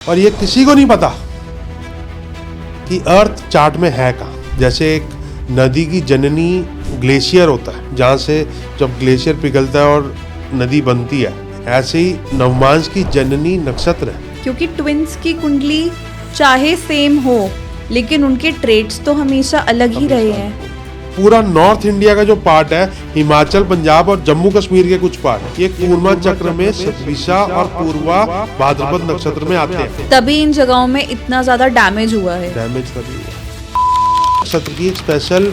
और ये किसी को नहीं पता कि अर्थ चार्ट में है कहाँ। जैसे एक नदी की जननी ग्लेशियर होता है, जहाँ से जब ग्लेशियर पिघलता है और नदी बनती है, ऐसे ही नवमांश की जननी नक्षत्र है। क्योंकि ट्विंस की कुंडली चाहे सेम हो लेकिन उनके ट्रेड्स तो हमेशा अलग ही रहे हैं। पूरा नॉर्थ इंडिया का जो पार्ट है, हिमाचल, पंजाब और जम्मू कश्मीर के कुछ पार्ट, ये पूर्वा चक्र में विशा और पूर्वा भाद्रपद नक्षत्र में आते हैं। तभी इन जगहों में इतना ज्यादा डैमेज हुआ है। डैमेज तभी हुआ। नक्षत्र की एक स्पेशल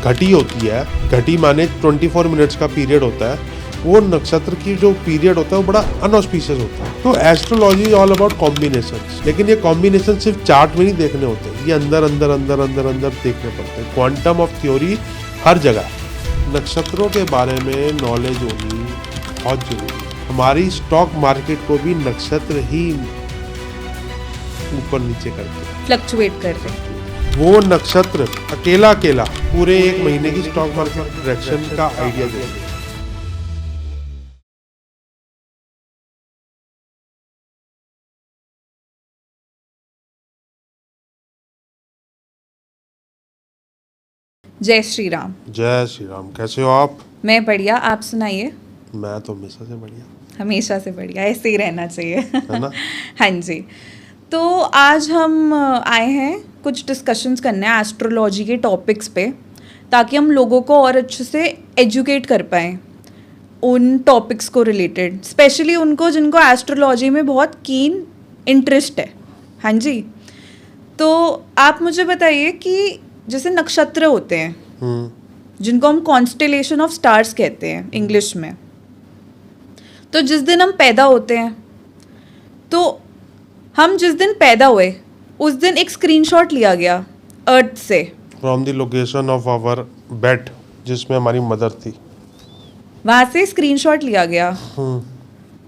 घटी होती है। घटी माने 24 मिनट्स का पीरियड होता है। वो नक्षत्र की जो पीरियड होता है वो बड़ा अनऑस्पिशियस होता है। तो astrology is all about combinations, लेकिन ये कॉम्बिनेशन सिर्फ चार्ट में नहीं देखने होते, ये अंदर अंदर अंदर अंदर अंदर देखने पड़ते हैं। क्वांटम ऑफ थ्योरी हर जगह। नक्षत्रों के बारे में नॉलेज होनी बहुत जरूरी। हमारी स्टॉक मार्केट को भी नक्षत्र ही ऊपर नीचे करते हैं, फ्लक्चुएट कर रहे हैं। वो नक्षत्र अकेला अकेला पूरे एक महीने की स्टॉक मार्केट डायरेक्शन का आइडिया देते हैं। जय श्री राम। जय श्री राम। कैसे हो आप? मैं बढ़िया, आप सुनाइए। मैं तो हमेशा से बढ़िया। हमेशा से बढ़िया, ऐसे ही रहना चाहिए। है ना? हाँ जी। तो आज हम आए हैं कुछ डिस्कशंस करने हैं एस्ट्रोलॉजी के टॉपिक्स पे, ताकि हम लोगों को और अच्छे से एजुकेट कर पाएँ उन टॉपिक्स को रिलेटेड, स्पेशली उनको जिनको एस्ट्रोलॉजी में बहुत कीन इंटरेस्ट है। हाँ जी। तो आप मुझे बताइए कि जैसे नक्षत्र होते हैं जिनको हम कॉन्स्टेलेशन ऑफ स्टार्स कहते हैं इंग्लिश में, तो जिस दिन हम पैदा होते हैं, तो हम जिस दिन पैदा हुए उस दिन एक स्क्रीनशॉट लिया गया अर्थ से, from the location of our bed, जिसमें हमारी मदर थी, वहाँ से स्क्रीनशॉट लिया गया।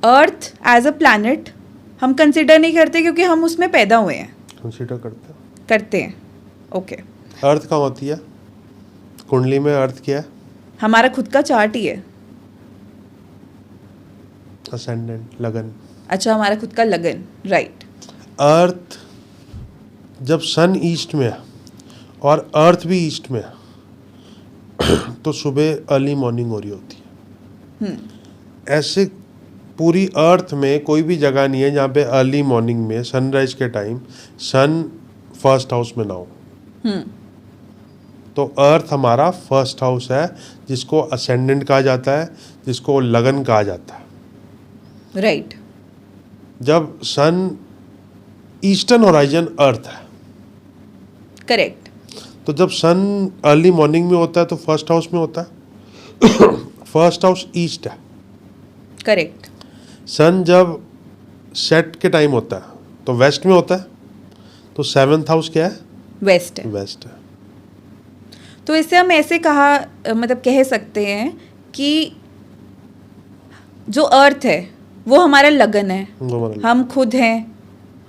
अर्थ एज अ प्लैनेट हम कंसिडर नहीं करते क्योंकि हम उसमें पैदा हुए हैं। कंसीडर करते हैं ओके। अर्थ कहाँ होती है? कुंडली में अर्थ क्या है? हमारा खुद का चार्ट ही है। असेंडेंट, लगन। अच्छा, हमारा खुद का लगन, राइट। अर्थ जब सन ईस्ट में है और अर्थ भी ईस्ट में है तो सुबह अर्ली मॉर्निंग हो रही होती है। ऐसे पूरी अर्थ में कोई भी जगह नहीं है जहाँ पे अर्ली मॉर्निंग में सनराइज के टाइम सन फर्स्ट हाउस में ना हो। तो अर्थ हमारा फर्स्ट हाउस है, जिसको असेंडेंट कहा जाता है, जिसको लगन कहा जाता है। राइट। जब सन ईस्टर्न होराइजन अर्थ है, करेक्ट। तो जब सन अर्ली मॉर्निंग में होता है तो फर्स्ट हाउस में होता है। फर्स्ट हाउस ईस्ट है। करेक्ट। सन जब सेट के टाइम होता है तो वेस्ट में होता है, तो सेवंथ हाउस क्या है? वेस्ट है। वेस्ट है। तो इससे हम ऐसे मतलब कह सकते हैं कि जो अर्थ है वो हमारा लगन है, हम खुद हैं,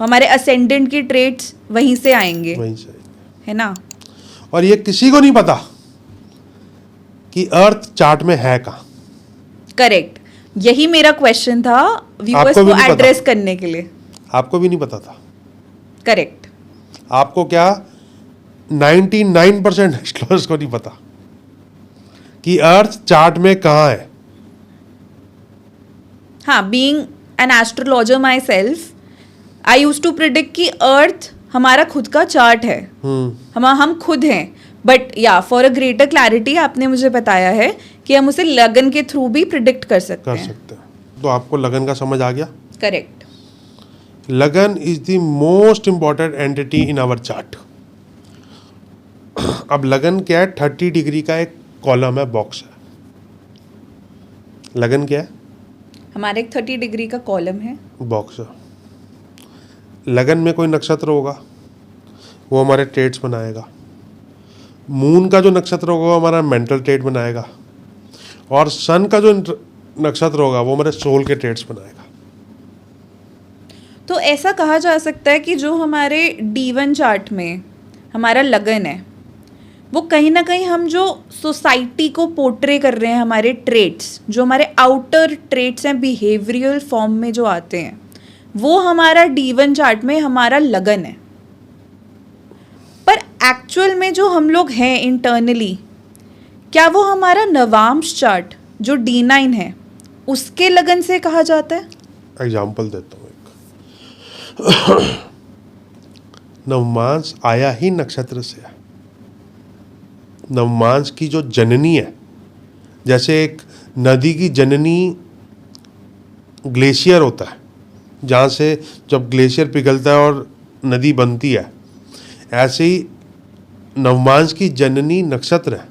हमारे असेंडेंट की ट्रेट्स वहीं से आएंगे, वहीं से, है ना? और ये किसी को नहीं पता कि अर्थ चार्ट में है कहाँ। करेक्ट। यही मेरा क्वेश्चन था व्यूअर्स को एड्रेस करने के लिए। आपको भी नहीं पता था? करेक्ट। आपको क्या 99% एस्ट्रोलॉजर्स को नहीं पता कि अर्थ चार्ट में कहाँ है। हाँ, being an astrologer myself, I used to predict कि अर्थ हमारा खुद का चार्ट है, हम खुद हैं। बट या फॉर अ ग्रेटर क्लैरिटी आपने मुझे बताया है कि हम उसे लगन के थ्रू भी प्रिडिक्ट कर सकते हैं। तो आपको लगन का समझ आ गया? करेक्ट। लगन is the most important entity in our chart. अब लगन क्या है? 30 डिग्री का एक कॉलम है, बॉक्स है। लगन क्या है? हमारे एक 30 डिग्री का कॉलम है, बॉक्स है। लगन में कोई नक्षत्र होगा, वो हमारे ट्रेड्स बनाएगा। मून का जो नक्षत्र होगा वो हमारा मेंटल ट्रेड बनाएगा, और सन का जो नक्षत्र होगा वो हमारे सोल के ट्रेड्स बनाएगा। तो ऐसा कहा जा सकता है कि जो हमारे D1 चार्ट में हमारा लगन है, वो कहीं ना कहीं हम जो सोसाइटी को पोर्ट्रे कर रहे हैं, हमारे ट्रेट्स, जो हमारे आउटर ट्रेट्स हैं बिहेवियरल फॉर्म में जो आते हैं, वो हमारा D1 चार्ट में हमारा लगन है, पर एक्चुअल में जो हम लोग हैं इंटरनली, क्या वो हमारा नवांश चार्ट जो D9 है उसके लगन से कहा जाता है? एग्जाम्पल देता हूँ एक। नवमांस आया ही नक्षत्र से है। नवमांस की जो जननी है, जैसे एक नदी की जननी ग्लेशियर होता है, जहाँ से जब ग्लेशियर पिघलता है और नदी बनती है, ऐसे ही नवमांस की जननी नक्षत्र है।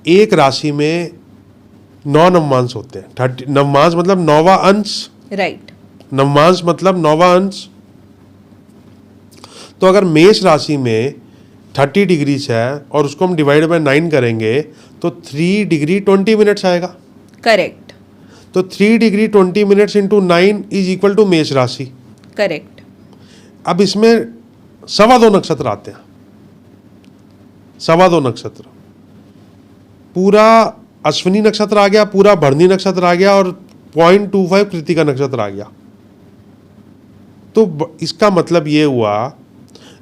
एक राशि में 9 नवमांस होते हैं। 30 नवमांस मतलब 9वां अंश। राइट। नवमांस मतलब 9वां अंश। तो अगर मेष राशि में 30 डिग्रीज है और उसको हम डिवाइड बाय 9 करेंगे तो 3 डिग्री 20 मिनट्स आएगा। करेक्ट। तो 3 degree 20 minutes into 9 is equal to मेष राशि। करेक्ट। अब इसमें 2.25 नक्षत्र आते हैं। 2.25 नक्षत्र, पूरा अश्विनी नक्षत्र आ गया, पूरा भरणी नक्षत्र आ गया और 0.25 कृतिका नक्षत्र आ गया। तो इसका मतलब ये हुआ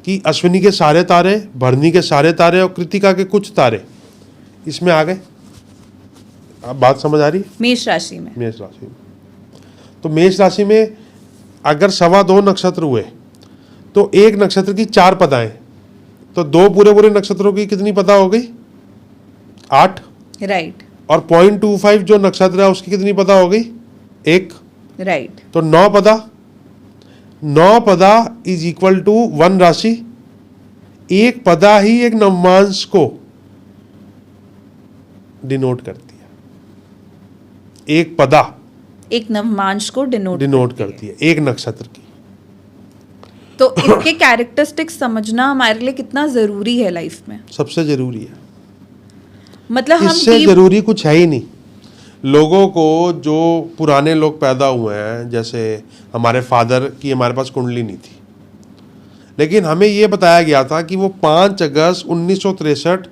कि अश्विनी के सारे तारे, भरणी के सारे तारे और कृतिका के कुछ तारे इसमें आ गए। अब बात समझ आ रही? मेष राशि में। मेष राशि में, तो मेष राशि में अगर 2.25 नक्षत्र हुए तो एक नक्षत्र की 4 पदाएं, तो 2 पूरे नक्षत्रों की कितनी पदा हो गई? 8। राइट। और 0.25 जो नक्षत्र है उसकी कितनी पदा हो गई? 1। राइट। तो 9 पदा। 9 पदा इज इक्वल टू 1 राशि। एक पदा ही एक नवमांश को डिनोट करती है। एक पदा एक नवमांश को डिनोट करती है एक नक्षत्र की। तो इसके कैरेक्टरिस्टिक्स समझना हमारे लिए कितना जरूरी है लाइफ में। सबसे जरूरी है। मतलब हम इससे जरूरी कुछ है ही नहीं। लोगों को, जो पुराने लोग पैदा हुए हैं, जैसे हमारे फादर की हमारे पास कुंडली नहीं थी, लेकिन हमें ये बताया गया था कि वो 5 अगस्त 1963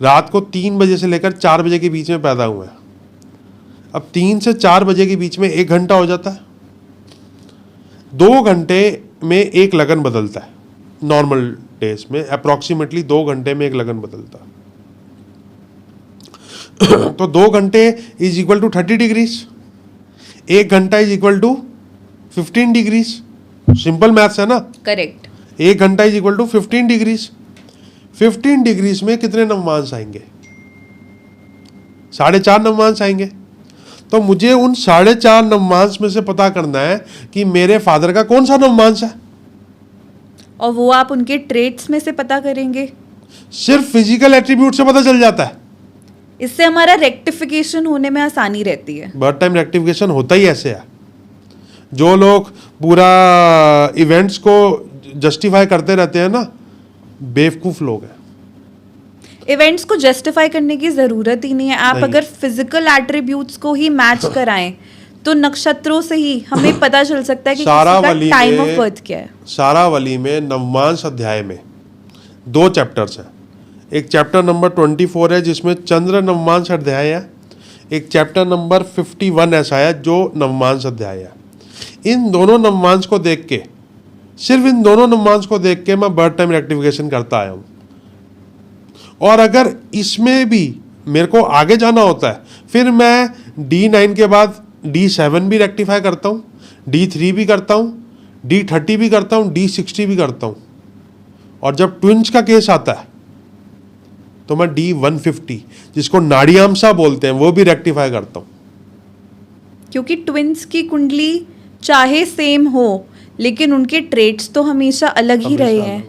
रात को 3 बजे से लेकर 4 बजे के बीच में पैदा हुए हैं। अब 3 से 4 बजे के बीच में 1 घंटा हो जाता है। 2 घंटे में एक लगन बदलता है। नॉर्मल डेज में अप्रॉक्सीमेटली 2 घंटे में एक लगन बदलता है। तो 2 घंटे इज इक्वल टू 30 डिग्रीज। 1 घंटा is equal to 15 degrees. Simple maths है ना। करेक्ट। 1 घंटा is equal to 15 degrees. 15 degrees में कितने नवमांश आएंगे? 4.5 नवमांश आएंगे। तो मुझे उन 4.5 नवमांश में से पता करना है कि मेरे फादर का कौन सा नवमांश है। और वो आप उनके ट्रेट्स में से पता करेंगे। सिर्फ फिजिकल एट्रीब्यूट से पता चल जाता है। इससे हमारा रेक्टिफिकेशन होने में आसानी रहती है। बर्थ टाइम रेक्टिफिकेशन होता ही ऐसे है। जो लोग पूरा इवेंट्स को जस्टिफाई करते रहते हैं ना, बेवकूफ लोग हैं। इवेंट्स को जस्टिफाई करने की जरूरत ही नहीं है। आप नहीं। अगर फिजिकल एट्रीब्यूट्स को ही मैच कराएं तो नक्षत्रों से ही हमें पता चल सकता है कि किसी का टाइम ऑफ बर्थ क्या है। सारावली में नवमांश अध्याय में 2 चैप्टर्स हैं। एक चैप्टर नंबर 24 है जिसमें चंद्र नवमांश अध्याय है। एक चैप्टर नंबर 51 ऐसा है जो नवमांश अध्याय है। इन दोनों नवमांश को देख के, सिर्फ इन दोनों नवमांश को देख के मैं बर्थ टाइम रेक्टिफिकेशन करता आया हूँ। और अगर इसमें भी मेरे को आगे जाना होता है, फिर मैं D9 के बाद D7 भी रेक्टिफाई करता हूँ, D3 भी करता हूँ, D30 भी करता हूँ, D60 भी करता हूँ। और जब ट्विंस का केस आता है तो मैं D150, जिसको नाड़ियामसा बोलते हैं, वो भी रेक्टिफाई करता हूँ। क्योंकि ट्विंस की कुंडली चाहे सेम हो लेकिन उनके ट्रेट्स तो हमेशा अलग ही रहे हैं।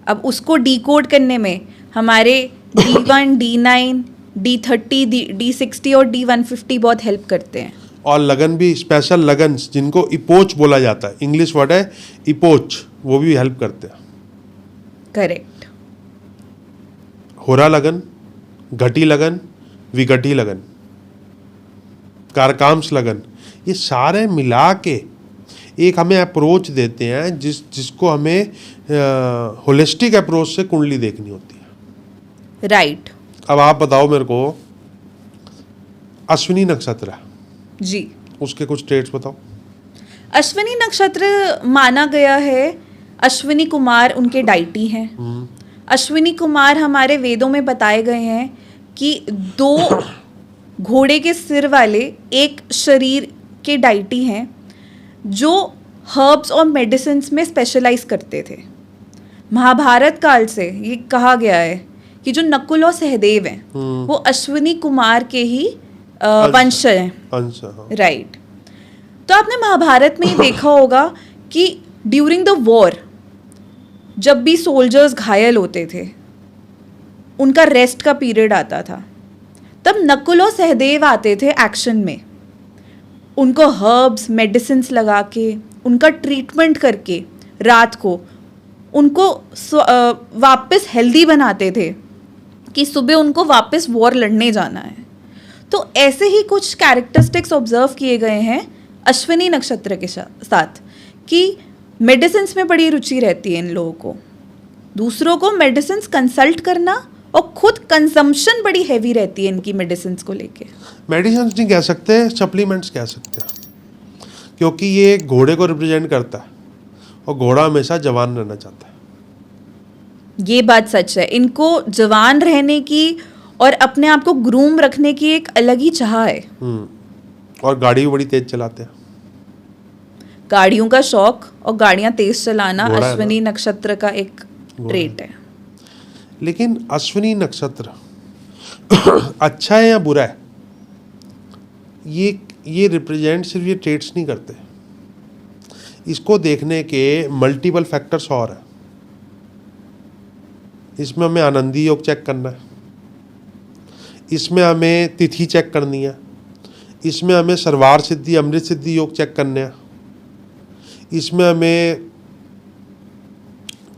अब उसको डिकोड करने में हमारे D1, D9, D30, D60 और D150 बहुत हेल्प करते हैं। और लगन भी, स्पेशल लगन जिनको इपोच बोला जाता है, इंग्लिश वर्ड है इपोच, वो भी हेल्प करते हैं। करेक्ट। होरा लगन, घटी लगन, विघटी लगन, कारकांश लगन, ये सारे मिला के एक हमें अप्रोच देते हैं जिसको हमें होलिस्टिक अप्रोच से कुंडली देखनी होती है। राइट। अब आप बताओ मेरे को, अश्विनी नक्षत्र है जी, उसके कुछ ट्रेट्स बताओ। अश्विनी नक्षत्र माना गया है, अश्विनी कुमार उनके डाइटी हैं। अश्विनी कुमार हमारे वेदों में बताए गए हैं कि 2 घोड़े के सिर वाले एक शरीर के डाइटी हैं जो हर्ब्स और मेडिसिन्स में स्पेशलाइज करते थे। महाभारत काल से ये कहा गया है कि जो नकुल और सहदेव हैं वो अश्विनी कुमार के ही वंश हैं। राइट। तो आपने महाभारत में ही देखा होगा कि ड्यूरिंग द वॉर जब भी सोल्जर्स घायल होते थे, उनका रेस्ट का पीरियड आता था, तब नकुल और सहदेव आते थे एक्शन में। उनको हर्ब्स मेडिसिन्स लगा के, उनका ट्रीटमेंट करके रात को उनको वापस हेल्दी बनाते थे कि सुबह उनको वापस वॉर लड़ने जाना है। तो ऐसे ही कुछ कैरेक्टरिस्टिक्स ऑब्जर्व किए गए हैं अश्विनी नक्षत्र के साथ कि मेडिसिन्स में बड़ी रुचि रहती है इन लोगों को, दूसरों को मेडिसिन्स कंसल्ट करना, और खुद कंजम्पशन बड़ी हैवी रहती है इनकी मेडिसिन्स को लेके। मेडिसिन्स नहीं कह सकते, सप्लीमेंट्स कह सकते हैं, क्योंकि ये घोड़े को रिप्रेजेंट करता है और घोड़ा हमेशा जवान रहना चाहता है। ये बात सच है, इनको जवान रहने की और अपने आप को ग्रूम रखने की एक अलग ही चाह है। और गाड़ी भी बड़ी तेज चलाते हैं। गाड़ियों का शौक और गाड़ियां तेज चलाना घोड़ा है अश्विनी नक्षत्र का एक ट्रेट है। लेकिन अश्विनी नक्षत्र अच्छा है या बुरा है, ये रिप्रेजेंट सिर्फ ये ट्रेट्स नहीं करते, इसको देखने के मल्टीपल फैक्टर्स और है। इसमें हमें आनंदी योग चेक करना है, इसमें हमें तिथि चेक करनी है, इसमें हमें सर्वार सिद्धि अमृत सिद्धि योग चेक करने हैं, इसमें हमें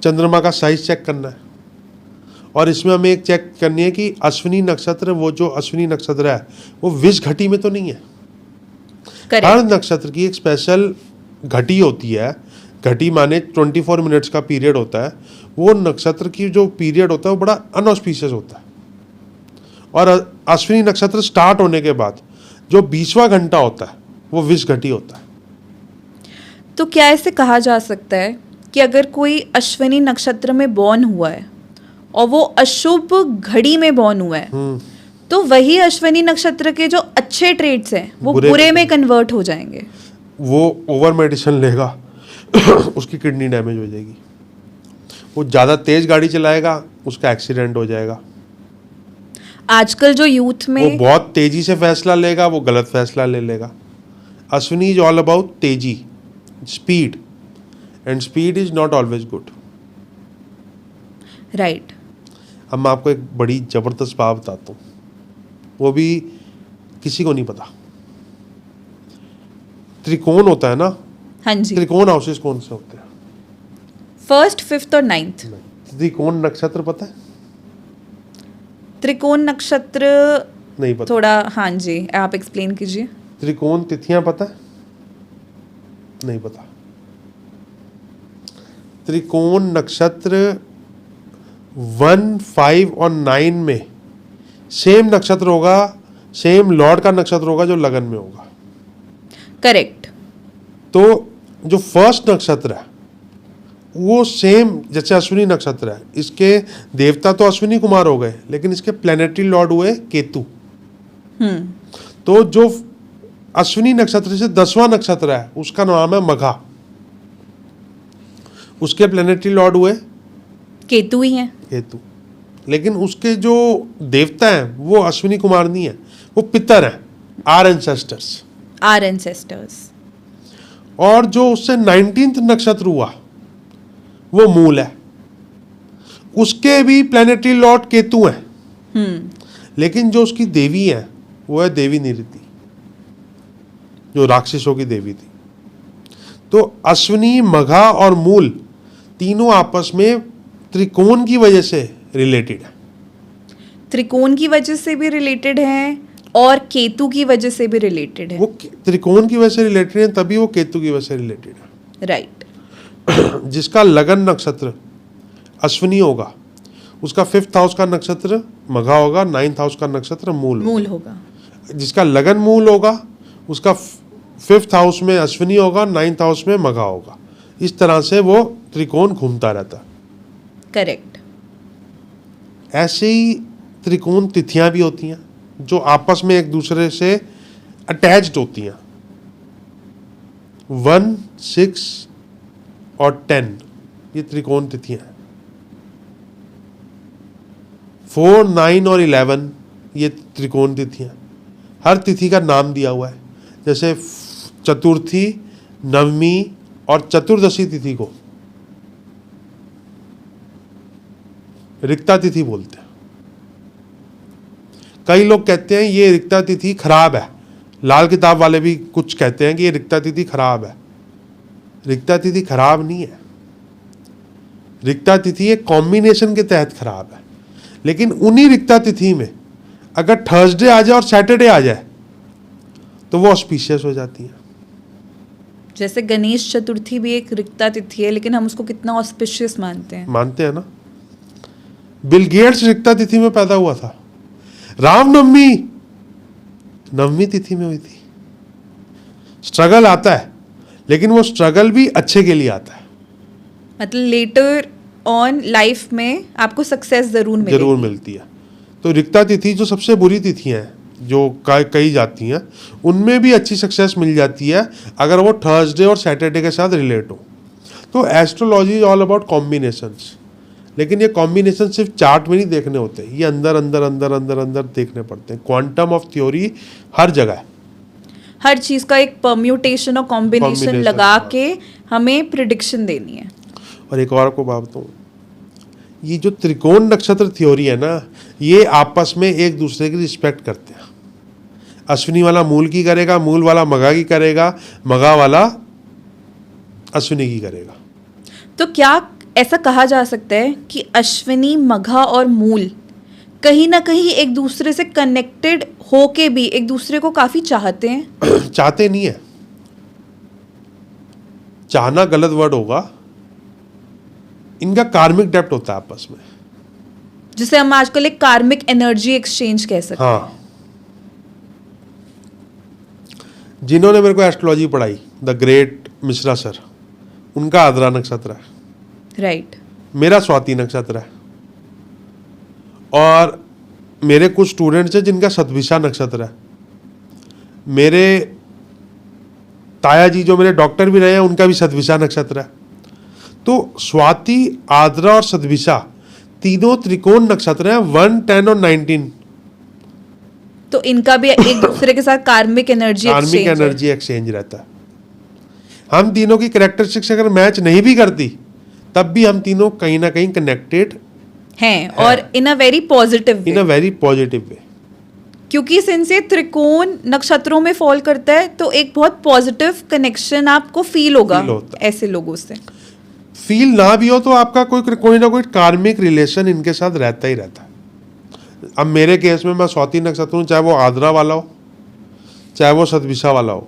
चंद्रमा का साइज चेक करना है, और इसमें हमें एक चेक करनी है कि अश्विनी नक्षत्र, वो जो अश्विनी नक्षत्र है वो विष घटी में तो नहीं है। हर नक्षत्र की एक स्पेशल घटी होती है। घटी माने 24 मिनट्स का पीरियड होता है। वो नक्षत्र की जो पीरियड होता है वो बड़ा अनऑस्पिशियस होता है, और अश्विनी नक्षत्र स्टार्ट होने के बाद जो 20वां घंटा होता है वो विष घटी होता है। तो क्या ऐसे कहा जा सकता है कि अगर कोई अश्विनी नक्षत्र में बॉर्न हुआ है और वो अशुभ घड़ी में बॉर्न हुआ है, तो वही अश्विनी नक्षत्र के जो अच्छे ट्रेड्स हैं वो बुरे में कन्वर्ट हो जाएंगे। वो ओवर मेडिसिन लेगा उसकी किडनी डैमेज हो जाएगी। वो ज़्यादा तेज गाड़ी चलाएगा, उसका एक्सीडेंट हो जाएगा। आजकल जो यूथ में वो बहुत तेजी से फैसला लेगा, वो गलत फैसला ले लेगा। अश्विनी इज ऑल अबाउट तेजी, speed, and speed is not always good. Right. अब मैं आपको एक बड़ी जबरदस्त बात बताता हूँ, वो भी किसी को नहीं पता। त्रिकोण होता है ना, हाँ जी। त्रिकोण हाउसेस कौन से होते हैं? 1st, 5th और 9th। त्रिकोण नक्षत्र पता है? त्रिकोण नक्षत्र नहीं पता। थोड़ा, हाँ जी, आप एक्सप्लेन कीजिए। त्रिकोण तिथियां पता है? नहीं पता। त्रिकोण नक्षत्र 1, 5 और 9 में सेम नक्षत्र होगा, सेम लॉर्ड का नक्षत्र होगा जो लगन में होगा। करेक्ट। तो जो फर्स्ट नक्षत्र है वो सेम जैसे अश्विनी नक्षत्र है, इसके देवता तो अश्विनी कुमार हो गए, लेकिन इसके प्लैनेटरी लॉर्ड हुए केतु। तो जो अश्विनी नक्षत्र से 10वां नक्षत्र है उसका नाम है मघा, उसके प्लैनेटरी लॉर्ड हुए केतु ही हैं। केतु, लेकिन उसके जो देवता हैं वो अश्विनी कुमार नहीं है, वो पितर हैं, आर एंसेस्टर्स। और जो उससे 19th नक्षत्र हुआ वो मूल है, उसके भी प्लैनेटरी लॉर्ड केतु हैं। लेकिन जो उसकी देवी है वो है देवी निरति, जो राक्षसों की देवी थी। तो अश्विनी, मघा और मूल तीनों आपस में त्रिकोण की वजह से रिलेटेड है। त्रिकोण की वजह से भी रिलेटेड हैं और केतु की वजह से भी रिलेटेड है। वो त्रिकोण की वजह से रिलेटेड है, तभी वो केतु की वजह से रिलेटेड है। राइट। जिसका लगन नक्षत्र अश्विनी होगा उसका 5th हाउस का नक्षत्र मघा होगा, 9th हाउस का नक्षत्र मूल होगा। जिसका लगन मूल होगा उसका 5th हाउस में अश्विनी होगा, 9th हाउस में मघा होगा। इस तरह से वो त्रिकोण घूमता रहता है। करेक्ट। ऐसे ही त्रिकोण तिथियां भी होती हैं जो आपस में एक दूसरे से अटैच्ड होती हैं। 1, 6 और 10 ये त्रिकोण तिथियां हैं। 4, 9 और 11 ये त्रिकोण तिथियां। हर तिथि का नाम दिया हुआ है। जैसे चतुर्थी, नवमी और चतुर्दशी तिथि को रिक्ता तिथि बोलते हैं। कई लोग कहते हैं ये रिक्ता तिथि खराब है। लाल किताब वाले भी कुछ कहते हैं कि ये रिक्ता तिथि खराब है। रिक्ता तिथि खराब नहीं है। रिक्ता तिथि एक कॉम्बिनेशन के तहत खराब है। लेकिन उन्हीं रिक्ता तिथि में अगर थर्सडे आ जाए और सैटरडे आ जाए तो वो ऑस्पिशियस हो जाती है। जैसे गणेश चतुर्थी भी एक रिक्ता तिथि है, लेकिन हम उसको कितना ऑस्पिशियस मानते हैं ना। बिल गेट्स रिक्ता तिथि में पैदा हुआ था। रामनवमी नवमी तिथि में हुई थी। स्ट्रगल आता है, लेकिन वो स्ट्रगल भी अच्छे के लिए आता है। मतलब लेटर ऑन लाइफ में आपको सक्सेस जरूर मिलती है। तो रिक्ता तिथि जो सबसे बुरी तिथियां हैं जो कही जाती हैं, उनमें भी अच्छी सक्सेस मिल जाती है अगर वो थर्सडे और सैटरडे के साथ रिलेट हो। तो astrology is all about combinations. लेकिन ये कॉम्बिनेशन सिर्फ चार्ट में नहीं देखने होते, ये अंदर अंदर अंदर अंदर अंदर देखने पड़ते हैं। क्वांटम ऑफ थ्योरी हर जगह है। हर चीज का एक परम्यूटेशन और कॉम्बिनेशन लगा के हमें प्रिडिक्शन देनी है। और एक और आपको बात बताऊं, ये जो त्रिकोण नक्षत्र थ्योरी है ना, ये आपस में एक दूसरे की रिस्पेक्ट करते हैं। अश्विनी वाला मूल की करेगा, मूल वाला मघा की करेगा, मघा वाला अश्विनी की करेगा। तो क्या ऐसा कहा जा सकता है कि अश्विनी, मघा और मूल कहीं ना कहीं एक दूसरे से कनेक्टेड होके भी एक दूसरे को काफी चाहते हैं? चाहते नहीं है, चाहना गलत वर्ड होगा। इनका कार्मिक डेप्थ होता है आपस में, जिसे हम आजकल एक कार्मिक एनर्जी एक्सचेंज कह सकते हैं। हाँ। जिन्होंने मेरे को एस्ट्रोलॉजी पढ़ाई, द ग्रेट मिश्रा सर, उनका आद्रा नक्षत्र है। राइट। मेरा स्वाति नक्षत्र है। और मेरे कुछ स्टूडेंट्स हैं जिनका सतभिषा नक्षत्र है। मेरे ताया जी जो मेरे डॉक्टर भी रहे हैं, उनका भी सतभिषा नक्षत्र है। तो स्वाति, आद्रा और सतभिषा तीनों त्रिकोण नक्षत्र हैं, 1, 10 और 19। तो इनका भी एक दूसरे के साथ कार्मिक एनर्जी एक्सचेंज रहता है। हम तीनों की कैरेक्टरिस्टिक्स अगर मैच नहीं भी करती, तब भी हम तीनों कहीं ना कहीं कनेक्टेड हैं और इन अ वेरी पॉजिटिव वे। क्योंकि सिंस ये त्रिकोण नक्षत्रों में फॉल करता है, तो एक बहुत पॉजिटिव कनेक्शन आपको फील होगा ऐसे लोगों से। फील ना भी हो तो आपका कोई ना कोई कार्मिक रिलेशन इनके साथ रहता ही रहता है। अब मेरे केस में मैं स्वाति नक्षत्र हूँ, चाहे वो आद्रा वाला हो चाहे वो सतभिषा वाला हो,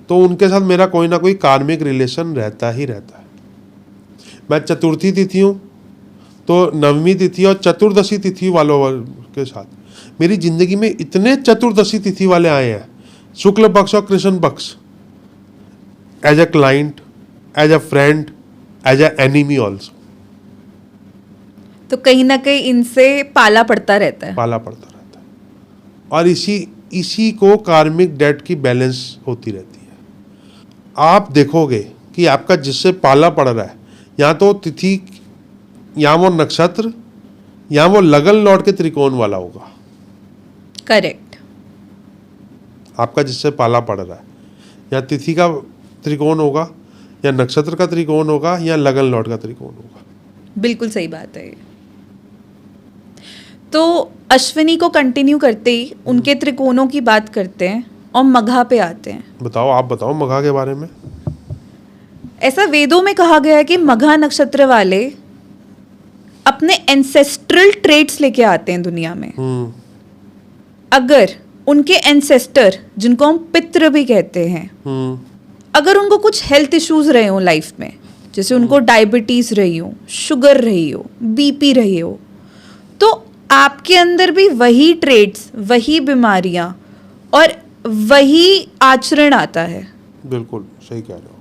तो उनके साथ मेरा कोई ना कोई कार्मिक रिलेशन रहता ही रहता है। मैं चतुर्थी तिथि हूँ, तो नवमी तिथि और चतुर्दशी तिथि वालों के साथ मेरी जिंदगी में इतने चतुर्दशी तिथि वाले आए हैं, शुक्ल पक्ष और कृष्ण पक्ष, as a client, as a friend, as a enemy also. तो कहीं ना कहीं इनसे पाला पड़ता रहता है। और इसी को कार्मिक डेट की बैलेंस होती रहती है। आप देखोगे कि आपका जिससे पाला पड़ रहा है, या तो तिथि, या वो नक्षत्र, या वो लगन लॉर्ड के त्रिकोण वाला होगा। करेक्ट। आपका जिससे पाला पड़ रहा है, या तिथि का त्रिकोण होगा, या नक्षत्र का त्रिकोण होगा, या लगन लॉर्ड का त्रिकोण होगा। बिल्कुल सही बात है। तो अश्विनी को कंटिन्यू करते ही उनके त्रिकोणों की बात करते हैं और मघा पे आते हैं। आप बताओ मघा के बारे में। ऐसा वेदों में कहा गया है कि मघा नक्षत्र वाले अपने एंसेस्ट्रल ट्रेट्स लेके आते हैं दुनिया में। अगर उनके एंसेस्टर, जिनको हम पितृ भी कहते हैं, अगर उनको कुछ हेल्थ इश्यूज रहे हो लाइफ में, जैसे उनको डायबिटीज रही हो, शुगर रही हो, बीपी रही हो, तो आपके अंदर भी वही ट्रेट्स, वही बीमारियां और वही आचरण आता है। बिल्कुल सही कह रहे हो।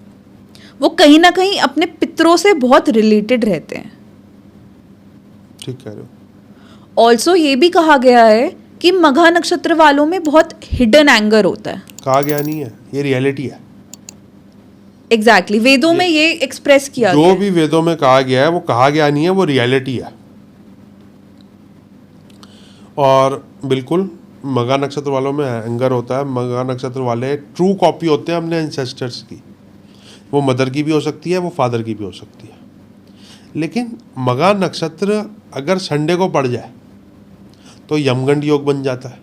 वो कहीं ना कहीं अपने पितरों से बहुत रिलेटेड रहते हैं। ठीक कह रहे हो। ऑल्सो ये भी कहा गया है कि मघा नक्षत्र वालों में बहुत हिडन एंगर होता है। कहा गया नहीं है, ये रियलिटी है। एग्जैक्टली वेदों में ये एक्सप्रेस किया जो गया भी वेदों में कहा गया है वो कहा गया नहीं है, वो रियलिटी है। और बिल्कुल मघा नक्षत्र वालों में एंगर होता है। मघा नक्षत्र वाले ट्रू कॉपी होते हैं अपने एंसेस्टर्स की। वो मदर की भी हो सकती है, वो फादर की भी हो सकती है। लेकिन मघा नक्षत्र अगर संडे को पड़ जाए तो यमगंड योग बन जाता है।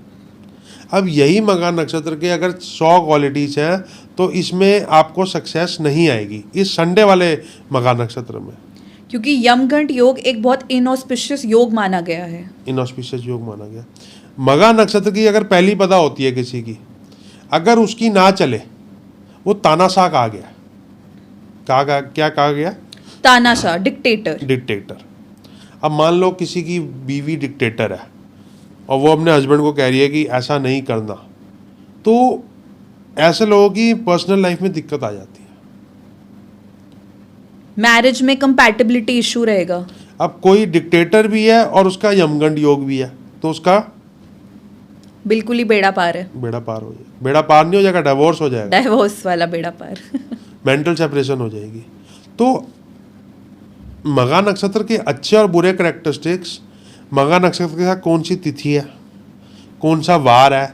अब यही मघा नक्षत्र के अगर 100 क्वालिटीज़ हैं तो इसमें आपको सक्सेस नहीं आएगी इस संडे वाले मघा नक्षत्र में, क्योंकि यमगंड योग एक बहुत इनऑस्पिशियस योग माना गया है। इनऑस्पिशियस योग माना गया। मघा नक्षत्र की अगर पहली पदा होती है किसी की, अगर उसकी ना चले, वो तानाशाह कहा गया। क्या कहा गया? तानाशाह, डिक्टेटर। डिक्टेटर। अब मान लो किसी की बीवी डिक्टेटर है और वो अपने हस्बैंड को कह रही है कि ऐसा नहीं करना, तो ऐसे लोगों की पर्सनल लाइफ में दिक्कत आ जाती है। मैरिज में कंपैटिबिलिटी इशू रहेगा। अब कोई डिक्टेटर भी है और उसका यमगंड योग भी है, तो उसका बिल्कुल ही बेड़ा पार है। बेड़ा पार हो जाएगा। बेड़ा पार नहीं हो जाएगा, डिवोर्स हो जाएगा, डाइवोर्स वाला बेड़ा पार। मेंटल सेपरेशन हो जाएगी। तो मघा नक्षत्र के अच्छे और बुरे कैरेक्टरिस्टिक्स, मघा नक्षत्र के साथ कौन सी तिथि है, कौन सा वार है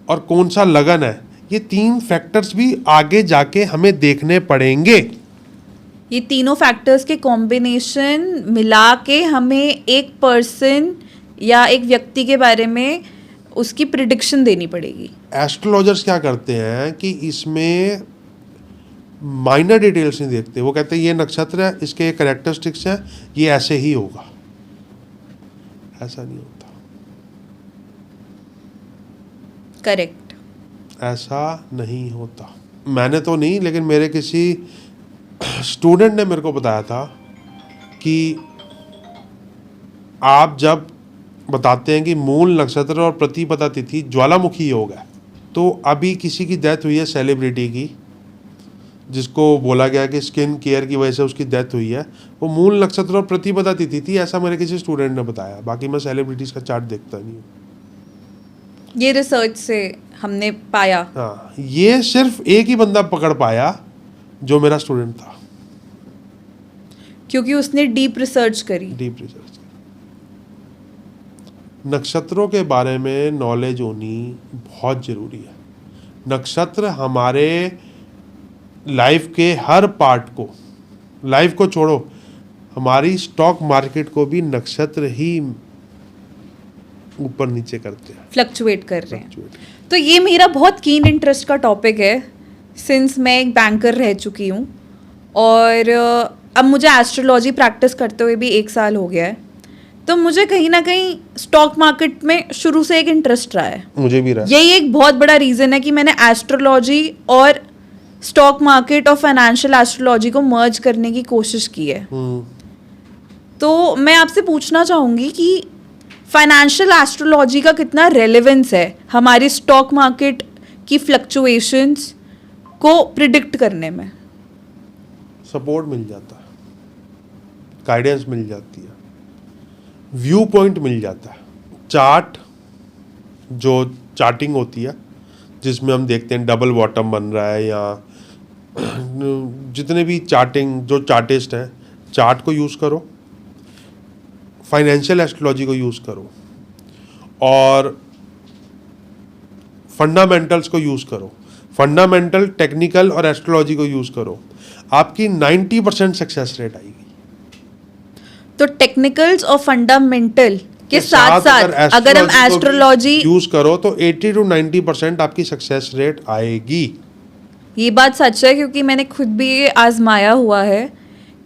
और कौन सा लगन है, ये 3 फैक्टर्स भी आगे जाके हमें देखने पड़ेंगे। ये तीनों फैक्टर्स के कॉम्बिनेशन मिला के हमें एक पर्सन या एक व्यक्ति के बारे में उसकी प्रिडिक्शन देनी पड़ेगी। एस्ट्रोलॉजर्स क्या करते हैं कि इसमें माइनर डिटेल्स नहीं देखते। वो कहते हैं ये नक्षत्र है, इसके ये कैरेक्टरिस्टिक्स हैं, ये ऐसे ही होगा। ऐसा नहीं होता। करेक्ट। ऐसा नहीं होता। मैंने तो नहीं, लेकिन मेरे किसी स्टूडेंट ने मेरे को बताया था कि आप जब बताते हैं कि मूल नक्षत्र और प्रतिपदा तिथि ज्वालामुखी योग है, तो अभी किसी की डेथ हुई है सेलिब्रिटी की, जिसको बोला गया कि स्किन केयर की वजह से उसकी डेथ हुई है, वो मूल नक्षत्र और प्रतिपदा तिथि थी, ऐसा मेरे किसी स्टूडेंट ने बताया। बाकी मैं सेलिब्रिटीज़ का चार्ट देखता नहीं हूँ। ये रिसर्च से हमने पाया। हाँ, ये सिर्फ एक ही बंदा पकड़ पाया जो मेरा स्टूडेंट था। क्योंकि उसने डीप रिसर्च करी। Deep research. नक्षत्रों के बारे में नॉलेज होनी बहुत ज़रूरी है। नक्षत्र हमारे लाइफ के हर पार्ट को, लाइफ को छोड़ो, हमारी स्टॉक मार्केट को भी नक्षत्र ही ऊपर नीचे करते हैं, फ्लक्चुएट कर रहे हैं। तो ये मेरा बहुत कीन इंटरेस्ट का टॉपिक है, सिंस मैं एक बैंकर रह चुकी हूँ और अब मुझे एस्ट्रोलॉजी प्रैक्टिस करते हुए भी 1 साल हो गया है। तो मुझे कहीं ना कहीं स्टॉक मार्केट में शुरू से एक इंटरेस्ट रहा है। मुझे भी रहा। यही एक बहुत बड़ा रीज़न है कि मैंने एस्ट्रोलॉजी और स्टॉक मार्केट और फाइनेंशियल एस्ट्रोलॉजी को मर्ज करने की कोशिश की है। तो मैं आपसे पूछना चाहूँगी कि फाइनेंशियल एस्ट्रोलॉजी का कितना रेलेवेंस है हमारी स्टॉक मार्केट की फ्लक्चुएशंस को प्रिडिक्ट करने में। सपोर्ट मिल जाता है, गाइडेंस मिल जाती है, व्यू पॉइंट मिल जाता है। चार्ट, जो चार्टिंग होती है जिसमें हम देखते हैं डबल बॉटम बन रहा है, या जितने भी चार्टिंग जो चार्टिस्ट हैं, चार्ट को यूज़ करो, फाइनेंशियल एस्ट्रोलॉजी को यूज़ करो और फंडामेंटल्स को यूज़ करो। फंडामेंटल, टेक्निकल और एस्ट्रोलॉजी को यूज़ करो, आपकी 90% सक्सेस रेट आएगी। तो टेक्निकल्स और फंडामेंटल के साथ साथ अगर हम एस्ट्रोलॉजी यूज करो तो 80 to 90% आपकी सक्सेस रेट आएगी। ये बात सच है, क्योंकि मैंने खुद भी ये आजमाया हुआ है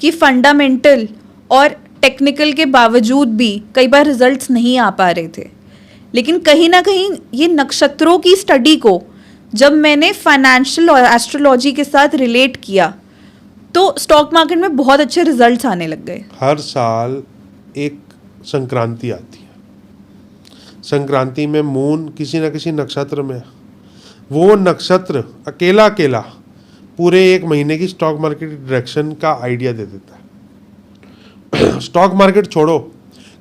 कि फंडामेंटल और टेक्निकल के बावजूद भी कई बार रिजल्ट्स नहीं आ पा रहे थे। लेकिन कहीं ना कहीं ये नक्षत्रों की स्टडी को जब मैंने फाइनेंशियल और एस्ट्रोलॉजी के साथ रिलेट किया तो स्टॉक मार्केट में बहुत अच्छे रिजल्ट्स आने लग गए। हर साल एक संक्रांति आती है, संक्रांति में मून किसी न किसी नक्षत्र में है। वो नक्षत्र अकेला अकेला पूरे एक महीने की स्टॉक मार्केट की डायरेक्शन का आइडिया दे देता है। स्टॉक मार्केट छोड़ो,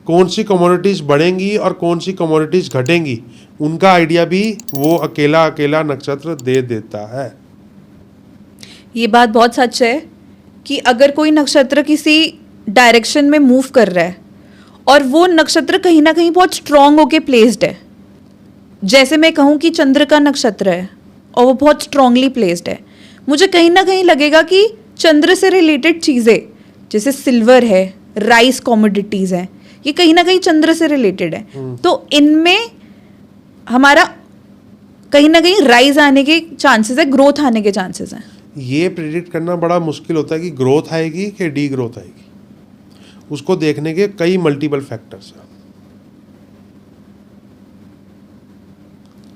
कौन सी कमोडिटीज़ बढ़ेंगी और कौन सी कमोडिटीज़ घटेंगी उनका आइडिया भी वो अकेला अकेला नक्षत्र दे देता है। ये बात बहुत सच है कि अगर कोई नक्षत्र किसी डायरेक्शन में मूव कर रहा है और वो नक्षत्र कहीं ना कहीं बहुत स्ट्रांग होके प्लेस्ड है, जैसे मैं कहूँ कि चंद्र का नक्षत्र है और वो बहुत स्ट्रांगली प्लेस्ड है, मुझे कहीं ना कहीं लगेगा कि चंद्र से रिलेटेड चीज़ें जैसे सिल्वर है, राइस कमोडिटीज़ हैं, ये कहीं ना कहीं चंद्र से रिलेटेड है। तो इनमें हमारा कहीं ना कहीं राइज आने के चांसेस है, ग्रोथ आने के चांसेस हैं। ये प्रिडिक्ट करना बड़ा मुश्किल होता है कि ग्रोथ आएगी कि डी ग्रोथ आएगी। उसको देखने के कई मल्टीपल फैक्टर्स हैं।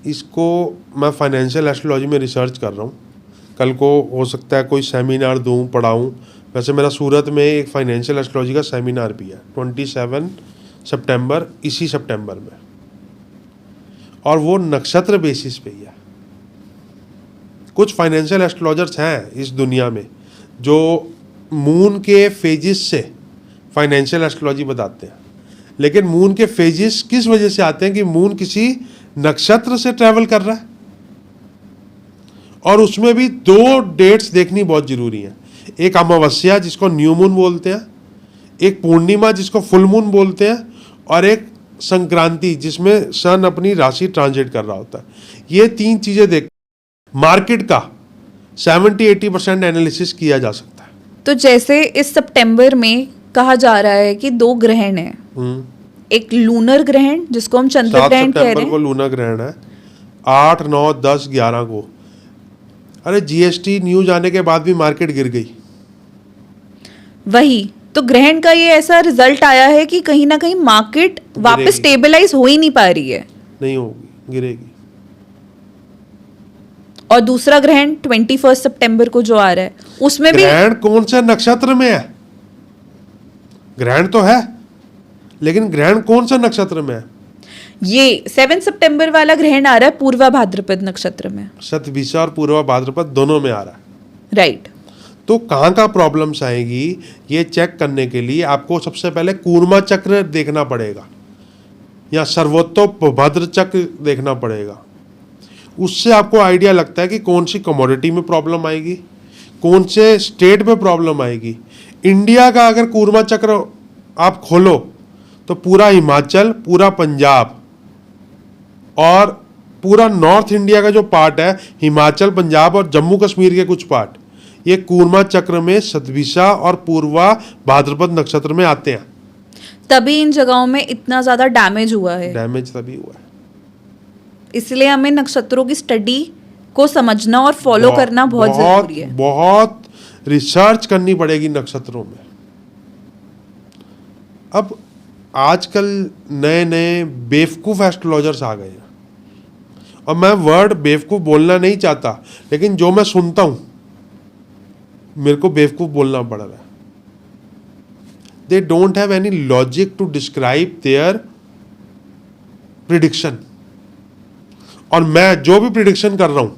इसको मैं फाइनेंशियल एस्ट्रोलॉजी में रिसर्च कर रहा हूँ। कल को हो सकता है कोई सेमिनार दूँ, पढ़ाऊँ। वैसे मेरा सूरत में एक फाइनेंशियल एस्ट्रोलॉजी का सेमिनार भी है 27 सितंबर, इसी सितंबर में, और वो नक्षत्र बेसिस पे ही है। कुछ फाइनेंशियल एस्ट्रोलॉजर्स हैं इस दुनिया में जो मून के फेजिस से फाइनेंशियल एस्ट्रोलॉजी बताते हैं, लेकिन मून के फेजिस किस वजह से आते हैं कि मून किसी नक्षत्र से ट्रैवल कर रहा है, और उसमें भी 2 डेट्स देखनी बहुत जरूरी है। एक अमावस्या जिसको न्यू मून बोलते हैं, एक पूर्णिमा जिसको फुल मून बोलते हैं, और एक संक्रांति जिसमें सन अपनी राशि ट्रांजिट कर रहा होता है। ये 3 चीजें देख मार्केट का 70-80% एनालिसिस किया जा सकता है। तो जैसे इस सितंबर में कहा जा रहा है कि 2 ग्रहण हैं, एक लूनर ग्रहण जिसको हम चंद्र 7 ग्रहण कह रहे सितंबर को हैं, लूनर ग्रहण है, 8, 9, 10, 11 को। अरे जीएसटी न्यूज आने के बाद भी मार्केट गिर गई। वही तो ग्रहण का ये ऐसा रिजल्ट आया है कि कहीं ना कहीं मार्केट वापस स्टेबलाइज हो ही नहीं पा रही है, नहीं होगी, गिरेगी। और दूसरा ग्रहण 21 सितंबर को जो आ रहा है उसमें भी ग्रहण कौन से नक्षत्र में है? ग्रहण तो है, लेकिन ग्रहण कौन सा नक्षत्र में है? ये 7 सितंबर वाला ग्रहण आ रहा है पूर्वा भाद्रपद नक्षत्र में। शतभिषा और पूर्वा भाद्रपद दोनों में आ रहा है, राइट। तो कहाँ का प्रॉब्लम्स आएगी ये चेक करने के लिए आपको सबसे पहले कूर्मा चक्र देखना पड़ेगा या सर्वोत्तोपभद्र चक्र देखना पड़ेगा। उससे आपको आइडिया लगता है कि कौन सी कमोडिटी में प्रॉब्लम आएगी, कौन से स्टेट में प्रॉब्लम आएगी। इंडिया का अगर कूर्मा चक्र आप खोलो तो पूरा हिमाचल, पूरा पंजाब और पूरा नॉर्थ इंडिया का जो पार्ट है, हिमाचल, पंजाब और जम्मू कश्मीर के कुछ पार्ट, ये कूर्मा चक्र में शतभिषा और पूर्वा भाद्रपद नक्षत्र में आते हैं। तभी इन जगहों में इतना ज्यादा डैमेज हुआ है। डैमेज तभी हुआ है। इसलिए हमें नक्षत्रों की स्टडी को समझना और फॉलो करना बहुत जरूरी है। बहुत रिसर्च करनी पड़ेगी नक्षत्रों में। अब आजकल नए नए बेवकूफ़ एस्ट्रोलॉजर्स आ गए हैं, और मैं वर्ड बेवकूफ़ बोलना नहीं चाहता, लेकिन जो मैं सुनता हूं मेरे को बेवकूफ़ बोलना पड़ रहा है। They don't have any logic to describe their prediction. और मैं जो भी प्रिडिक्शन कर रहा हूं,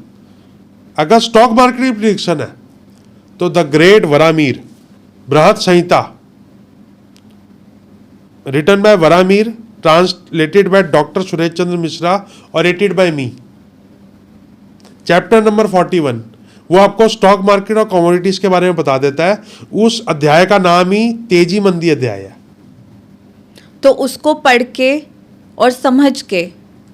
अगर स्टॉक मार्केट की प्रिडिक्शन है तो the great Varahamihira, Brihat Samhita, written by Varahamihira, translated by doctor Suresh Chandra Mishra और rated by me, chapter number 41, वो आपको स्टॉक मार्केट और कमोडिटीज के बारे में बता देता है। उस अध्याय का नाम ही तेजी मंदी अध्याय है। तो उसको पढ़ के और समझ के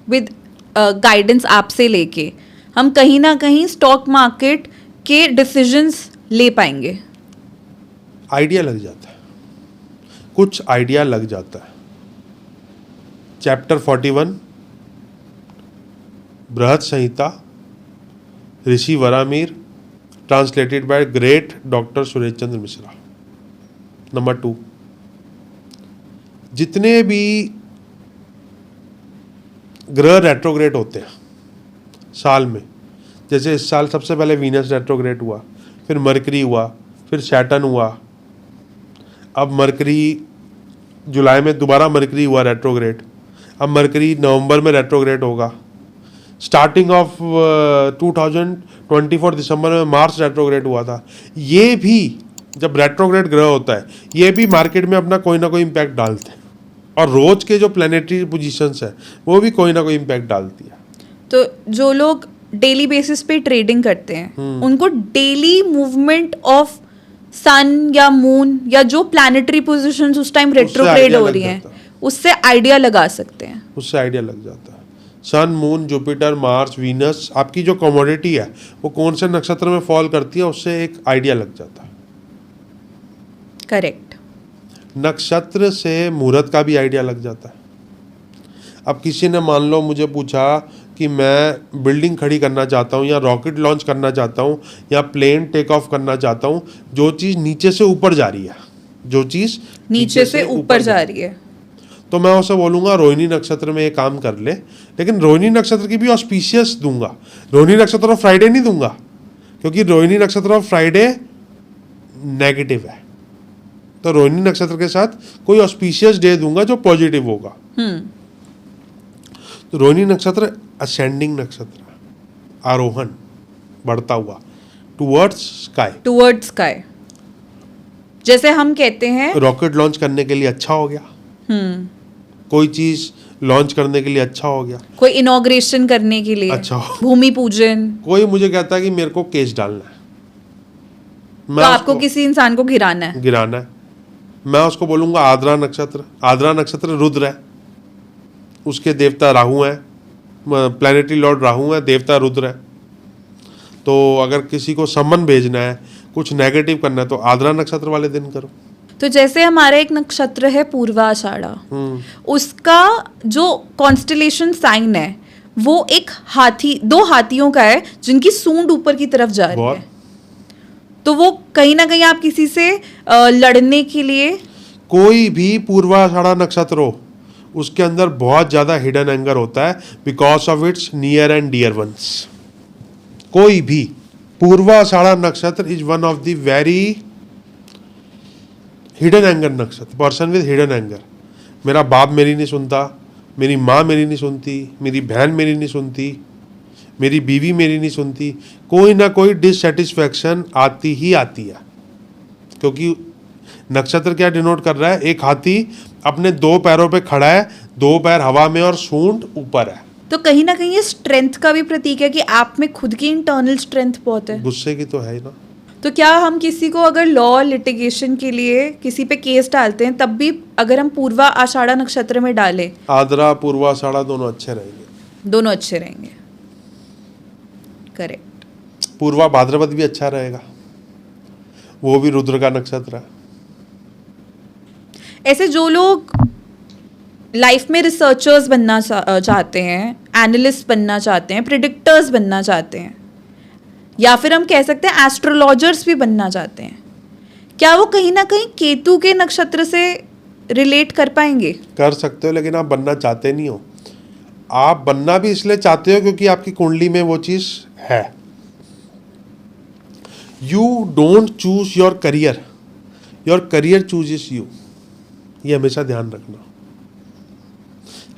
विद गाइडेंस आपसे लेके हम कहीं ना कहीं स्टॉक मार्केट के डिसीजंस ले पाएंगे। आइडिया लग जाता है, कुछ आइडिया लग जाता है। चैप्टर 41, बृहत संहिता, ऋषि Varahamihira, translated by great doctor Suresh Chandra Mishra. Number 2, जितने भी ग्रह रेट्रोग्रेड होते हैं साल में, जैसे इस साल सबसे पहले वीनस रेट्रोग्रेड हुआ, फिर मरकरी हुआ, फिर सैटर्न हुआ, अब मरकरी जुलाई में दोबारा मरकरी हुआ रेट्रोग्रेड, अब मरकरी नवंबर में रेट्रोग्रेड होगा। स्टार्टिंग ऑफ 2024 दिसंबर में मार्स रेट्रोग्रेड हुआ था। ये भी जब रेट्रोग्रेड ग्रह होता है ये भी मार्केट में अपना कोई ना कोई इम्पैक्ट डालते हैं, और रोज के जो प्लानिटरी पोजीशंस है वो भी कोई ना कोई इम्पैक्ट डालती है। तो जो लोग डेली बेसिस पे ट्रेडिंग करते हैं उनको डेली मूवमेंट ऑफ सन या मून या जो प्लैनेटरी पोजीशंस उस टाइम रेट्रोग्रेड idea हो लग रही हैं जाता है। उससे आइडिया लगा सकते हैं। उससे आइडिया लग जाता है। सन, मून, जुपिटर, मार्स, वीनस, आपकी जो कमोडिटी है वो कौन से नक्षत्र में फॉल करती है उससे एक आइडिया लग जाता है। करेक्ट। नक्षत्र से मुहूर्त का भी आइडिया लग जाता है। अब किसी ने मान लो मुझे पूछा कि मैं बिल्डिंग खड़ी करना चाहता हूँ या रॉकेट लॉन्च करना चाहता हूँ या प्लेन टेक ऑफ करना चाहता हूँ, जो चीज़ नीचे से ऊपर जा रही है, जो चीज़ नीचे से ऊपर जा रही है, तो मैं उसे बोलूँगा रोहिणी नक्षत्र में ये काम कर ले। लेकिन रोहिणी नक्षत्र की भी ऑस्पिशियस दूंगा, रोहिणी नक्षत्र ऑफ फ्राइडे नहीं दूंगा, क्योंकि रोहिणी नक्षत्र ऑफ फ्राइडे नेगेटिव है। तो रोहिणी नक्षत्र के साथ कोई ऑस्पिशियस डे दूंगा जो पॉजिटिव होगा। तो रोहिणी नक्षत्र असेंडिंग नक्षत्र, आरोहण, बढ़ता हुआ टुवर्ड्स स्काई। टुवर्ड्स स्काई, जैसे हम कहते हैं रॉकेट लॉन्च करने के लिए अच्छा हो गया, कोई चीज लॉन्च करने के लिए अच्छा हो गया, कोई इनॉग्रेशन करने के लिए अच्छा हो। भूमि पूजन। कोई मुझे कहता है कि मेरे को केस डालना है, तो आपको किसी इंसान को गिराना है, गिराना है, मैं उसको बोलूंगा आद्रा नक्षत्र। आद्रा नक्षत्र रुद्र है, उसके देवता राहु हैं, प्लैनेटरी लॉर्ड राहु है, देवता रुद्र है। तो अगर किसी को सम्मन भेजना है, कुछ नेगेटिव करना है, तो आद्रा नक्षत्र वाले दिन करो। तो जैसे हमारा एक नक्षत्र है पूर्वाषाढ़ा, उसका जो कॉन्स्टलेशन साइन है वो एक हाथी, दो हाथियों का है जिनकी सूंड ऊपर की तरफ जा रही है। तो वो कहीं ना कहीं आप किसी से लड़ने के लिए, कोई भी पूर्वाषाढ़ा नक्षत्र हो उसके अंदर बहुत ज्यादा हिडन एंगर होता है because of its near and dear ones. कोई भी पूर्वाषाढ़ा नक्षत्र is one of the very hidden anger नक्षत्र, पर्सन विद हिडन एंगर। मेरा बाप मेरी नहीं सुनता, मेरी माँ मेरी नहीं सुनती, मेरी बहन मेरी नहीं सुनती, मेरी बीवी मेरी नहीं सुनती, कोई ना कोई डिससेटिस्फैक्शन आती ही आती है। क्योंकि नक्षत्र क्या डिनोट कर रहा है, एक हाथी अपने दो पैरों पे खड़ा है, दो पैर हवा में और सूंड ऊपर है। तो कहीं ना कहीं ये स्ट्रेंथ का भी प्रतीक है कि आप में खुद की इंटरनल स्ट्रेंथ बहुत है। गुस्से की तो है ही ना। तो क्या हम किसी को अगर लॉ लिटिगेशन के लिए किसी पे केस डालते हैं तब भी अगर हम पूर्वा आषाढ़ा नक्षत्र में डालें, आद्रा पूर्वाषाढ़ा दोनों अच्छे रहेंगे, दोनों अच्छे रहेंगे। करेक्ट। पूर्वा भाद्रपद भी अच्छा रहेगा, वो भी रुद्र का नक्षत्र है। ऐसे जो लोग लाइफ में रिसर्चर्स बनना चाहते हैं, एनालिस्ट बनना चाहते हैं, प्रिडिक्टर्स बनना चाहते हैं, या फिर हम कह सकते हैं एस्ट्रोलॉजर्स भी बनना चाहते हैं, क्या वो कहीं ना कहीं केतु के नक्षत्र से रिलेट कर पाएंगे? कर सकते हो, लेकिन आप बनना चाहते नहीं हो। आप बनना भी इसलिए चाहते हो क्योंकि आपकी कुंडली में वो चीज है। You don't choose your career chooses you. ये हमेशा ध्यान रखना।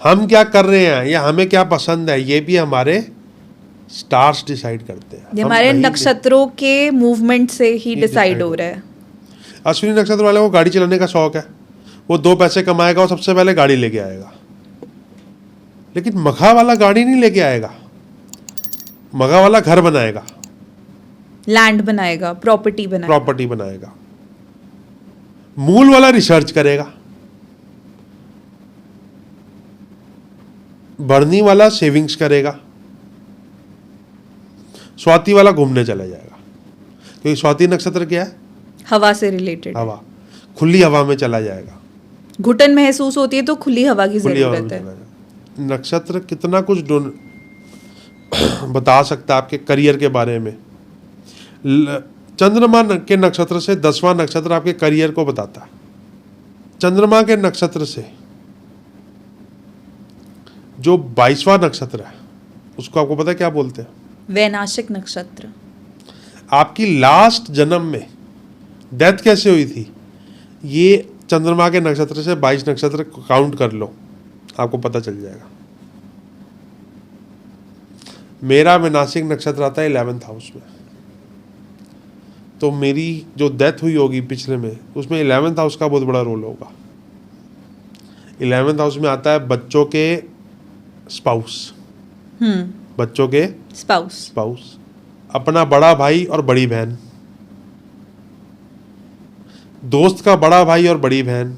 हम क्या कर रहे हैं या हमें क्या पसंद है ये भी हमारे स्टार्स डिसाइड करते हैं। ये हमारे नक्षत्रों के मूवमेंट से ही डिसाइड हो रहा है। अश्विनी नक्षत्र वाले को गाड़ी चलाने का शौक है, वो दो पैसे कमाएगा और सबसे पहले गाड़ी लेके आएगा। लेकिन मघा वाला गाड़ी नहीं लेके आएगा, मघा वाला घर बनाएगा, लैंड बनाएगा, प्रॉपर्टी बनाएगा। मूल वाला रिसर्च करेगा, भरनी वाला सेविंग्स करेगा, स्वाति वाला घूमने चला जाएगा। क्योंकि स्वाति नक्षत्र क्या है? हवा से रिलेटेड, हवा, खुली हवा में चला जाएगा। घुटन महसूस होती है तो खुली हवा की जरूरत है। नक्षत्र कितना कुछ बता सकता है आपके करियर के बारे में। चंद्रमा के नक्षत्र से 10वां नक्षत्र आपके करियर को बताता है। चंद्रमा के नक्षत्र से जो 22वां नक्षत्र है उसको आपको पता है क्या बोलते हैं? वैनाशिक नक्षत्र। आपकी लास्ट जन्म में डेथ कैसे हुई थी, ये चंद्रमा के नक्षत्र से 22 नक्षत्र काउंट कर लो, आपको पता चल जाएगा। मेरा विनाशिक नक्षत्र आता है 11th हाउस में, तो मेरी जो डेथ हुई होगी पिछले में, उसमें 11th हाउस का बहुत बड़ा रोल होगा। 11th हाउस में आता है बच्चों के स्पाउस, बच्चों के स्पाउस, अपना बड़ा भाई और बड़ी बहन, दोस्त का बड़ा भाई और बड़ी बहन,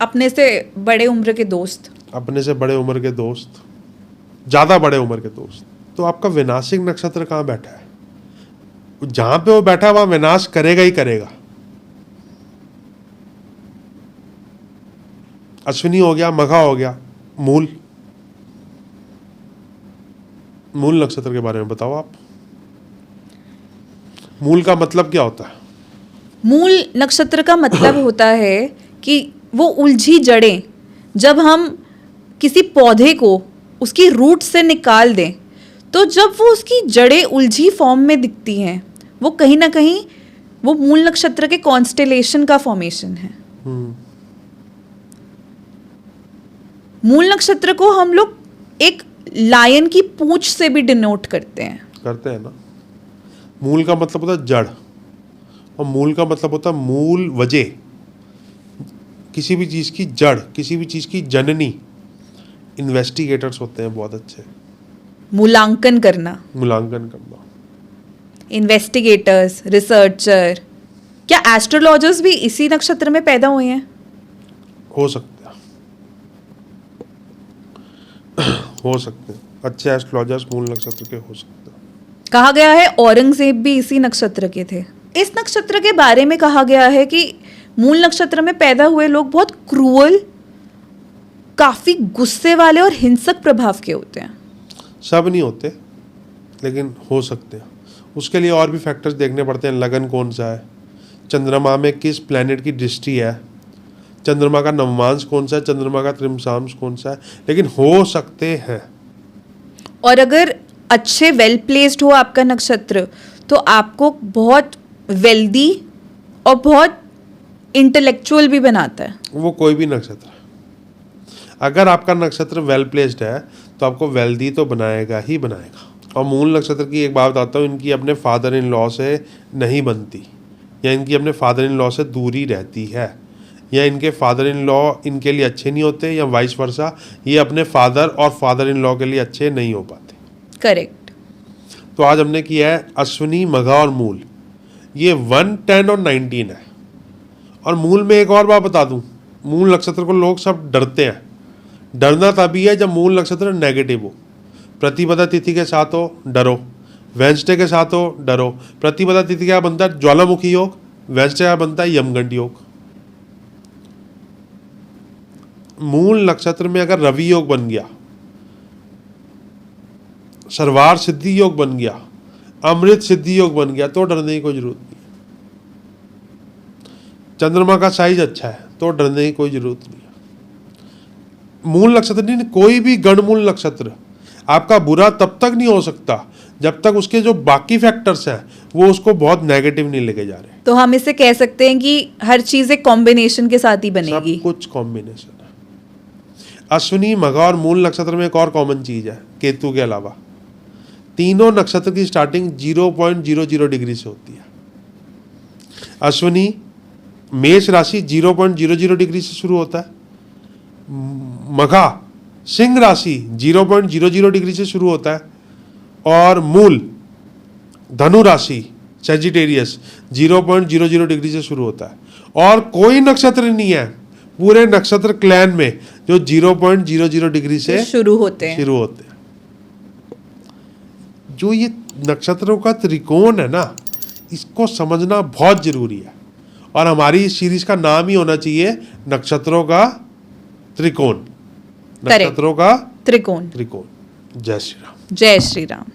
अपने से बड़े उम्र के दोस्त, अपने से बड़े उम्र के दोस्त, ज़्यादा बड़े उम्र के दोस्त। तो आपका विनाशिक नक्षत्र कहाँ बैठा है? जहाँ पे वो बैठा है वहाँ विनाश करेगा ही करेगा। अश्विनी हो गया, मघा हो गया, मूल नक्षत्र के बारे में बताओ आप। मूल का मतलब क्या होता है? मूल नक्षत्र का मतलब होता है कि वो उलझी जड़ें, जब हम किसी पौधे को उसकी रूट से निकाल दें, तो जब वो उसकी जड़ें उलझी फॉर्म में दिखती हैं, वो कहीं ना कहीं वो मूल नक्षत्र के कॉन्स्टेलेशन का फॉर्मेशन है। मूल नक्षत्र को हम लोग एक लायन की पूंछ से भी डिनोट करते हैं ना। मूल का मतलब होता है जड़, और मूल का मतलब होता है मूल वजह, किसी भी चीज़ की जड़, किसी भी चीज़ की जननी। इन्वेस्टिगेटर्स होते हैं बहुत अच्छे, मूल्यांकन करना, इन्वेस्टिगेटर्स, रिसर्चर। क्या एस्ट्रोलॉजर्स भी इसी नक्षत्र में पैदा हुए हैं? हो सकते हैं अच्छे एस्ट्रोलॉजर्स मूल नक्षत्र के हो सकते हैं। कहा गया है औरंगजेब भी इसी नक्षत्र के थे। इस नक्षत्र के बारे में कहा गया है कि मूल नक्षत्र में पैदा हुए लोग बहुत क्रूअल, काफी गुस्से वाले और हिंसक प्रभाव के होते हैं। सब नहीं होते, लेकिन हो सकते हैं। उसके लिए और भी फैक्टर्स देखने पड़ते हैं। लगन कौन सा है, चंद्रमा में किस प्लैनेट की दृष्टि है, चंद्रमा का नवमांश कौन सा है, चंद्रमा का त्रिमसांश कौन सा है, लेकिन हो सकते हैं। और अगर अच्छे वेल प्लेस्ड हो आपका नक्षत्र, तो आपको बहुत वेल्दी और बहुत इंटेलेक्चुअल भी बनाता है। वो कोई भी नक्षत्र, अगर आपका नक्षत्र वेल प्लेस्ड है तो आपको वेल्दी तो बनाएगा ही बनाएगा। और मूल नक्षत्र की एक बात बताता हूँ, इनकी अपने फादर इन लॉ से नहीं बनती, या इनकी अपने फादर इन लॉ से दूरी रहती है, या इनके फादर इन लॉ इनके लिए अच्छे नहीं होते, या वाइस वर्सा, ये अपने फादर और फादर इन लॉ के लिए अच्छे नहीं हो पाते। करेक्ट। तो आज हमने किया है अश्विनी, मघा और मूल। ये 1, 10 और 19 है। और मूल में एक और बात बता दूं, मूल नक्षत्र को लोग सब डरते हैं। डरना तभी है जब मूल नक्षत्र नेगेटिव हो। प्रतिपदा तिथि के साथ हो, डरो। वेंसडे के साथ हो, डरो। प्रतिपदा तिथि का बनता है ज्वालामुखी योग, वेंसडे का बनता है यमगंड योग। मूल नक्षत्र में अगर रवि योग बन गया, सर्वार सिद्धि योग बन गया, अमृत सिद्धि योग बन गया, तो डरने की कोई जरूरत नहीं। चंद्रमा का साइज अच्छा है तो डरने की कोई जरूरत नहीं है। मूल नक्षत्र नहीं, कोई भी गणमूल नक्षत्र आपका बुरा तब तक नहीं हो सकता जब तक उसके जो बाकी फैक्टर्स हैं वो उसको बहुत नेगेटिव नहीं लेके जा रहे। तो हम इसे कह सकते हैं कि हर चीज एक कॉम्बिनेशन के साथ ही बनेगी। सब कुछ कॉम्बिनेशन है। अश्विनी, मघा और मूल नक्षत्र में एक और कॉमन चीज है, केतु के अलावा तीनों नक्षत्र की स्टार्टिंग 0.00 डिग्री से होती है। अश्विनी मेष राशि 0.00 डिग्री से शुरू होता है, मघा सिंह राशि 0.00 डिग्री से शुरू होता है, और मूल धनु राशि सेजिटेरियस 0.00 डिग्री से शुरू होता है। और कोई नक्षत्र नहीं है पूरे नक्षत्र क्लैन में जो 0.00 डिग्री से शुरू होते हैं। जो ये नक्षत्रों का त्रिकोण है ना, इसको समझना बहुत जरूरी है। और हमारी इस सीरीज का नाम ही होना चाहिए नक्षत्रों का त्रिकोण। नक्षत्रों का त्रिकोण। जय श्री राम। जय श्री राम।